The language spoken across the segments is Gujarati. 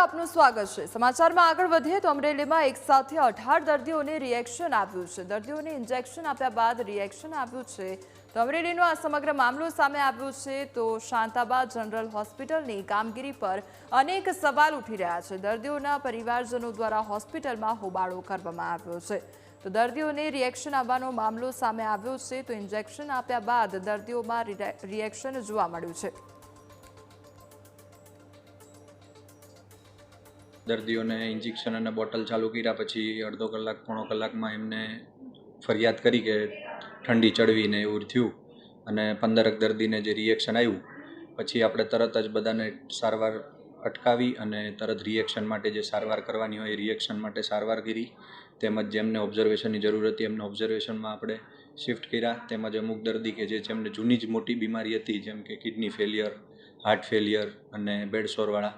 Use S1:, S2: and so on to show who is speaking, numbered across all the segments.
S1: આપનું સ્વાગત છે। સમાચારમાં આગળ વધીએ તો અમરેલીમાં એક સાથે 18 દર્દીઓને રિએક્શન આવ્યું છે। દર્દીઓને ઇન્જેક્શન આપ્યા બાદ રિએક્શન આવ્યું છે। તો અમરેલીનો આ સમગ્ર મામલો સામે આવ્યો છે। તો શાંતાબાદ જનરલ હોસ્પિટલની કામગીરી પર અનેક સવાલ ઉઠી રહ્યા છે। દર્દીઓના પરિવારજનો દ્વારા હોસ્પિટલમાં હોબાળો કરવામાં આવ્યો છે। તો દર્દીઓને રિએક્શન આવવાનો મામલો સામે આવ્યો છે। તો ઇન્જેક્શન આપ્યા બાદ દર્દીઓમાં રિએક્શન જોવા મળ્યું છે।
S2: દર્દીઓને ઇન્જેક્શન અને બોટલ ચાલુ કર્યા પછી અડધો કલાક પોણો કલાકમાં એમને ફરિયાદ કરી કે ઠંડી ચડવીને એવું થયું અને 15 દર્દીને જે રિએક્શન આવ્યું પછી આપણે તરત જ બધાને સારવાર અટકાવી અને તરત રિએક્શન માટે જે સારવાર કરવાની હોય એ રિએક્શન માટે સારવાર કરી તેમજ જેમને ઓબ્ઝર્વેશનની જરૂર હતી એમને ઓબ્ઝર્વેશનમાં આપણે શિફ્ટ કર્યા તેમજ અમુક દર્દી કે જેમને જૂની જ મોટી બીમારી હતી જેમ કે કિડની ફેલિયર હાર્ટ ફેલિયર અને બેડસોરવાળા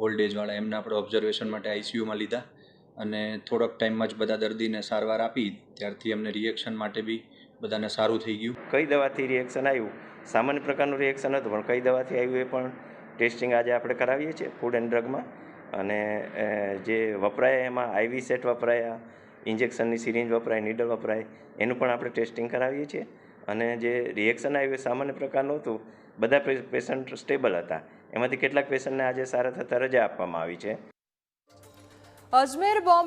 S2: ઓલ્ડ એજવાળા એમને આપણે ઓબ્ઝર્વેશન માટે આઈસીયુમાં લીધા અને થોડોક ટાઈમમાં જ બધા દર્દીને સારવાર આપી ત્યારથી એમને રિએક્શન માટે બી બધાને સારું થઈ ગયું।
S3: કઈ દવાથી રિએક્શન આવ્યું સામાન્ય પ્રકારનું રિએક્શન હતું પણ કઈ દવાથી આવ્યું એ પણ ટેસ્ટિંગ આજે આપણે કરાવીએ છીએ ફૂડ એન્ડ ડ્રગમાં અને જે વપરાય એમાં આઈવી સેટ વપરાયા ઇન્જેક્શનની સિરિંજ વપરાય નીડલ વપરાય એનું પણ આપણે ટેસ્ટિંગ કરાવીએ છીએ અને જે રિએક્શન આવ્યું એ સામાન્ય પ્રકારનું હતું। બધા પેશન્ટ સ્ટેબલ હતા એમાંથી કેટલાક પેશન્ટને આજે સારા થતાં રજા આપવામાં આવી છે।
S1: અજમેર બોમ્બ